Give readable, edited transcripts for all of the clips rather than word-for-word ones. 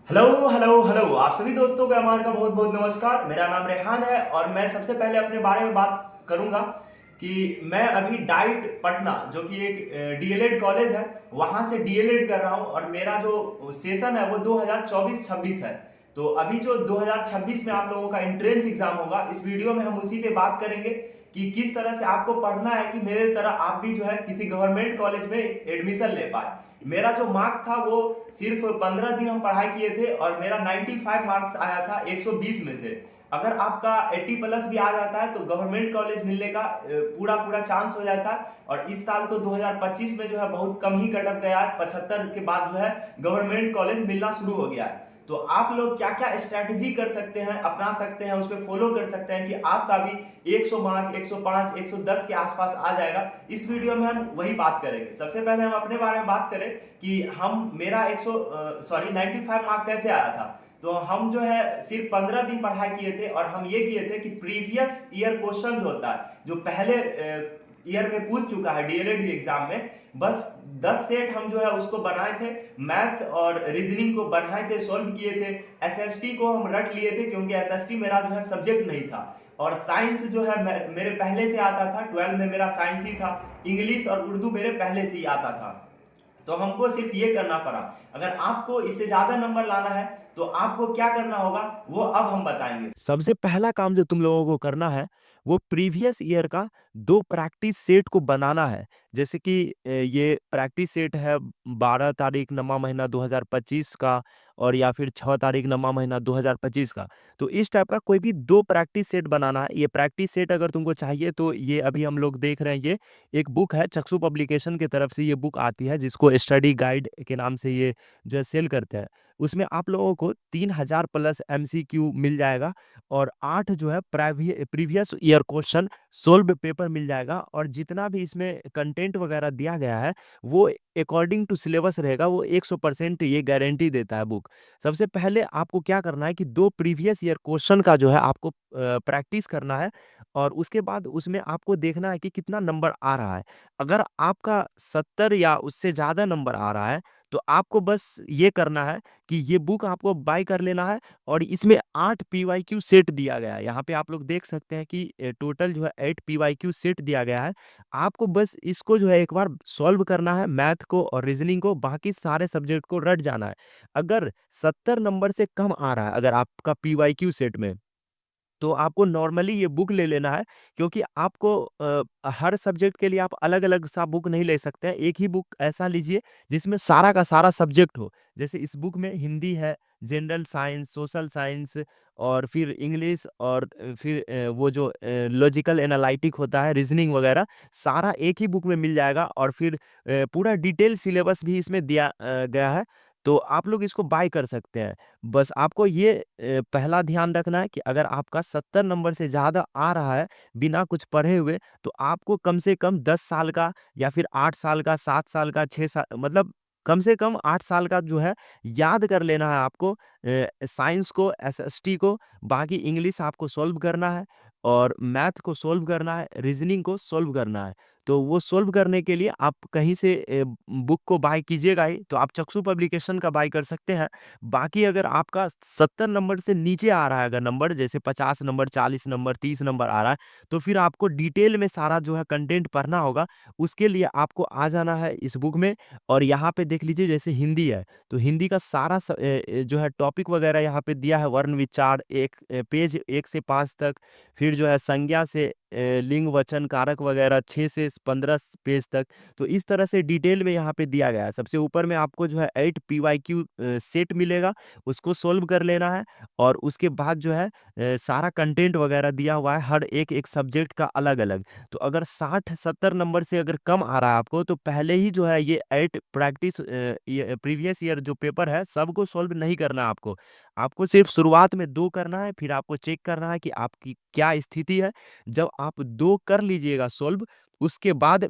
Hello hello hello आप सभी दोस्तों को हमारे का बहुत बहुत नमस्कार। मेरा नाम रेहान है और मैं सबसे पहले अपने बारे में बात करूंगा कि मैं अभी डाइट पटना जो कि एक डीएलएड कॉलेज है वहां से डीएलएड कर रहा हूं और मेरा जो सेशन है वो 2024-26 है। तो अभी जो 2026 में आप लोगों का एंट्रेंस एग्जाम होगा, इस वीडियो में हम उसी पे बात करेंगे कि किस तरह से आपको पढ़ना है कि मेरे तरह आप भी जो है किसी गवर्नमेंट कॉलेज में एडमिशन ले पाए। मेरा जो मार्क था वो सिर्फ 15 दिन हम पढ़ाई किए थे और मेरा 95 मार्क्स आया था 120 में से। अगर आपका 80 प्लस भी आ जाता है तो गवर्नमेंट कॉलेज मिलने का पूरा पूरा चांस हो जाता है। और इस साल तो 2025 में जो है बहुत कम ही कट ऑफ गया है, 75 के बाद जो है गवर्नमेंट कॉलेज मिलना शुरू हो गया है। तो आप लोग क्या क्या स्ट्रैटेजी कर सकते हैं, अपना सकते हैं, उस पर फॉलो कर सकते हैं कि आपका भी 100 मार्क 105 110 के आसपास आ जाएगा। इस वीडियो में हम वही बात करेंगे। सबसे पहले हम अपने बारे में बात करें कि हम मेरा 95 मार्क कैसे आया था। तो हम जो है सिर्फ 15 दिन पढ़ाई किए थे और हम ये किए थे कि प्रीवियस ईयर क्वेश्चन जो होता है जो पहले ईयर में पूछ चुका है डीएलएड एग्जाम में, बस 10 सेट हम जो है उसको बनाए थे। मैथ्स और रीजनिंग को बनाए थे, सॉल्व किए थे। एसएसटी को हम रट लिए थे क्योंकि एसएसटी मेरा जो है सब्जेक्ट नहीं था। और साइंस जो है मेरे पहले से आता था, 12 में मेरा साइंस ही था। इंग्लिश और उर्दू मेरे पहले से ही आता था। तो हमको सिर्फ ये करना पड़ा। अगर आपको इससे ज्यादा नंबर लाना है तो आपको क्या करना होगा वो अब हम बताएंगे। सबसे पहला काम जो तुम लोगों को करना है वो प्रीवियस ईयर का 2 प्रैक्टिस सेट को बनाना है। जैसे कि ये प्रैक्टिस सेट है 12 तारीख नवां महीना 2025 का और या फिर 6 तारीख नवां महीना 2025 का। तो इस टाइप का कोई भी 2 प्रैक्टिस सेट बनाना है। ये प्रैक्टिस सेट अगर तुमको चाहिए तो ये अभी हम लोग देख रहे हैं, ये एक बुक है चक्षु पब्लिकेशन की तरफ से। ये बुक आती है जिसको स्टडी गाइड के नाम से ये जो है सेल करते हैं। उसमें आप लोगों को 3000 प्लस एमसीक्यू मिल जाएगा और 8 जो है previous year question solve paper मिल जाएगा। और जितना भी इसमें कंटेंट वगैरह दिया गया है वो अकॉर्डिंग टू सिलेबस रहेगा, वो 100% ये गारंटी देता है बुक। सबसे पहले आपको क्या करना है कि 2 प्रीवियस ईयर क्वेश्चन का जो है आपको प्रैक्टिस करना है और उसके बाद उसमें आपको देखना है कि कितना नंबर आ रहा है। अगर आपका 70 या उससे ज़्यादा नंबर आ रहा है तो आपको बस ये करना है कि ये बुक आपको बाय कर लेना है। और इसमें 8 पीवाईक्यू सेट दिया गया है। यहाँ पे आप लोग देख सकते हैं कि टोटल जो है 8 पीवाईक्यू सेट दिया गया है। आपको बस इसको जो है एक बार सॉल्व करना है, मैथ को और रीजनिंग को, बाकी सारे सब्जेक्ट को रट जाना है। अगर 70 नंबर से कम आ रहा है अगर आपका पीवाईक्यू सेट में, तो आपको नॉर्मली ये बुक ले लेना है। क्योंकि आपको हर सब्जेक्ट के लिए आप अलग-अलग सा बुक नहीं ले सकते हैं। एक ही बुक ऐसा लीजिए जिसमें सारा का सारा सब्जेक्ट हो। जैसे इस बुक में हिंदी है, जनरल साइंस, सोशल साइंस और फिर इंग्लिश और फिर वो जो लॉजिकल एनालिटिक होता है, रीजनिंग वगैरह, सारा एक ही बुक में मिल जाएगा। और फिर पूरा डिटेल सिलेबस भी इसमें दिया गया है। तो आप लोग इसको बाय कर सकते हैं। बस आपको ये पहला ध्यान रखना है कि अगर आपका 70 नंबर से ज़्यादा आ रहा है बिना कुछ पढ़े हुए, तो आपको कम से कम 10 साल का या फिर 8 साल का, 7 साल का, 6 साल, मतलब कम से कम 8 साल का जो है याद कर लेना है आपको। साइंस को, एसएसटी को, बाकी इंग्लिश आपको सॉल्व करना है और मैथ को सॉल्व करना है, रीजनिंग को सॉल्व करना है। तो वो सॉल्व करने के लिए आप कहीं से बुक को बाय कीजिएगा ही, तो आप चक्षु पब्लिकेशन का बाय कर सकते हैं। बाकी अगर आपका 70 नंबर से नीचे आ रहा है अगर नंबर, जैसे 50 नंबर, 40 नंबर, 30 नंबर आ रहा है, तो फिर आपको डिटेल में सारा जो है कंटेंट पढ़ना होगा। उसके लिए आपको आ जाना है इस बुक में। और यहाँ पे देख लीजिए, जैसे हिंदी है तो हिंदी का सारा जो है टॉपिक वगैरह यहाँ पे दिया है। वर्ण विचार एक पेज 1 से 5 तक, फिर जो है संज्ञा से लिंग वचन कारक वगैरह 6 से 15 पेज तक। तो इस तरह से डिटेल में यहाँ पे दिया गया है। सबसे ऊपर में आपको जो है 8 पीवाईक्यू सेट मिलेगा, उसको सोल्व कर लेना है। और उसके बाद जो है सारा कंटेंट वगैरह दिया हुआ है हर एक एक सब्जेक्ट का अलग अलग। तो अगर 60-70 नंबर से अगर कम आ रहा है आपको, तो पहले ही जो है ये 8 प्रैक्टिस प्रीवियस ईयर जो पेपर है सबको सोल्व नहीं करना है आपको। आपको सिर्फ शुरुआत में 2 करना है, फिर आपको चेक करना है कि आपकी क्या स्थिति है। जब आप 2 कर लीजिएगा सोल्व, उसके बाद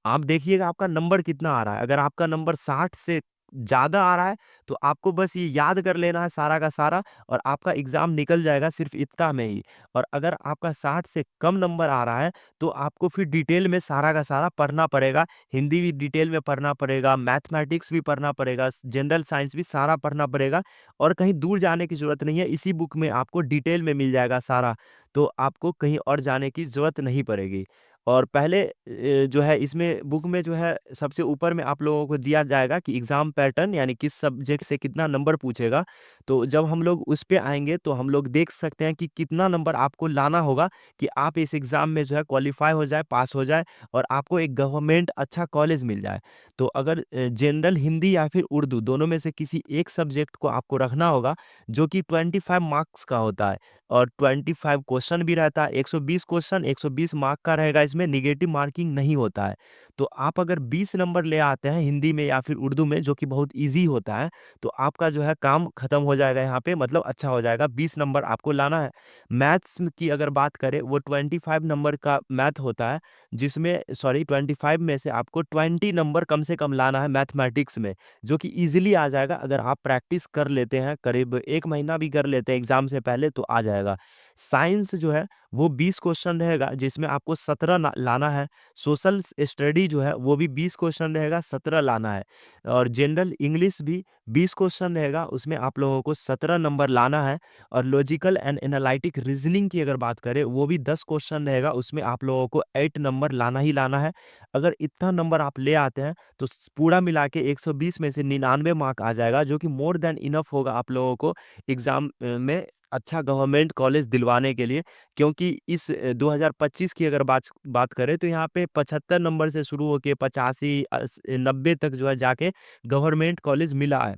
आप देखिएगा आपका नंबर कितना आ रहा है। अगर आपका नंबर 60 से ज़्यादा आ रहा है तो आपको बस ये याद कर लेना है सारा का सारा और आपका एग्ज़ाम निकल जाएगा सिर्फ इतना में ही। और अगर आपका 60 से कम नंबर आ रहा है तो आपको फिर डिटेल में सारा का सारा पढ़ना पड़ेगा। हिंदी भी डिटेल में पढ़ना पड़ेगा, मैथमेटिक्स भी पढ़ना पड़ेगा, जनरल साइंस भी सारा पढ़ना पड़ेगा और कहीं दूर जाने की ज़रूरत नहीं है। इसी बुक में आपको डिटेल में मिल जाएगा सारा, तो आपको कहीं और जाने की ज़रूरत नहीं पड़ेगी। और पहले जो है इसमें बुक में जो है सबसे ऊपर में आप लोगों को दिया जाएगा कि एग्ज़ाम पैटर्न यानी किस सब्जेक्ट से कितना नंबर पूछेगा। तो जब हम लोग उस पे आएँगे तो हम लोग देख सकते हैं कि कितना नंबर आपको लाना होगा कि आप इस एग्ज़ाम में जो है क्वालीफ़ाई हो जाए, पास हो जाए और आपको एक गवर्नमेंट अच्छा कॉलेज मिल जाए। तो अगर जनरल हिंदी या फिर उर्दू दोनों में से किसी एक सब्जेक्ट को आपको रखना होगा जो कि 25 मार्क्स का होता है और 25 क्वेश्चन भी रहता है, 120 क्वेश्चन 120 मार्क का रहेगा, इसमें नेगेटिव मार्किंग नहीं होता है। तो आप अगर 20 नंबर ले आते हैं हिंदी में या फिर उर्दू में जो कि बहुत ईज़ी होता है, तो आपका जो है काम खत्म हो जाएगा यहाँ पे, मतलब अच्छा हो जाएगा, 20 नंबर आपको लाना है। मैथ्स की अगर बात करें वो 25 नंबर का मैथ होता है, जिसमें सॉरी 25 में से आपको 20 नंबर कम से कम लाना है मैथमेटिक्स में, जो कि ईज़िली आ जाएगा अगर आप प्रैक्टिस कर लेते हैं, करीब 1 महीना भी कर लेते हैं एग्ज़ाम से पहले तो आ जाएगा। साइंस जो है वो 20 क्वेश्चन रहेगा जिसमें आपको 17 ना लाना है। सोशल स्टडी जो है वो भी 20 क्वेश्चन रहेगा, 17 लाना है। और जनरल इंग्लिश भी 20 क्वेश्चन रहेगा, उसमें आप लोगों को 17 नंबर लाना है। और लॉजिकल एंड एनालिटिक रीजनिंग की अगर बात करें वो भी 10 क्वेश्चन रहेगा, उसमें आप लोगों को 8 नंबर लाना ही लाना है। अगर इतना नंबर आप ले आते हैं तो पूरा मिला के 120 में से 99 मार्क आ जाएगा, जो कि मोर देन इनफ होगा आप लोगों को एग्जाम में अच्छा गवर्नमेंट कॉलेज दिलवाने के लिए। क्योंकि इस 2025 की अगर बात बात करें तो यहाँ पे 75 नंबर से शुरू होके 85 90 तक जो है जाके गवर्नमेंट कॉलेज मिला है।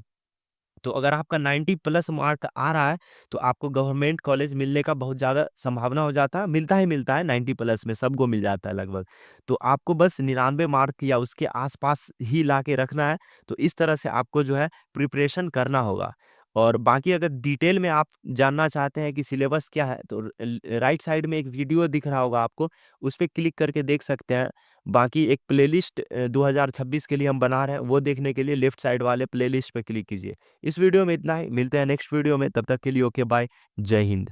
तो अगर आपका 90 प्लस मार्क आ रहा है, तो आपको गवर्नमेंट कॉलेज मिलने का बहुत ज़्यादा संभावना हो जाता है, मिलता ही मिलता है 90 प्लस में, सबको मिल जाता है लगभग। तो आपको बस 99 मार्क या उसके आस-पास ही ला के रखना है, तो इस तरह से आपको जो है प्रिपरेशन करना होगा। और बाकी अगर डिटेल में आप जानना चाहते हैं कि सिलेबस क्या है, तो राइट साइड में एक वीडियो दिख रहा होगा आपको, उस पे क्लिक करके देख सकते हैं। बाकी एक प्लेलिस्ट 2026 के लिए हम बना रहे हैं, वो देखने के लिए लेफ्ट साइड वाले प्लेलिस्ट पे क्लिक कीजिए। इस वीडियो में इतना ही, मिलते हैं नेक्स्ट वीडियो में, तब तक के लिए ओके बाय, जय हिंद।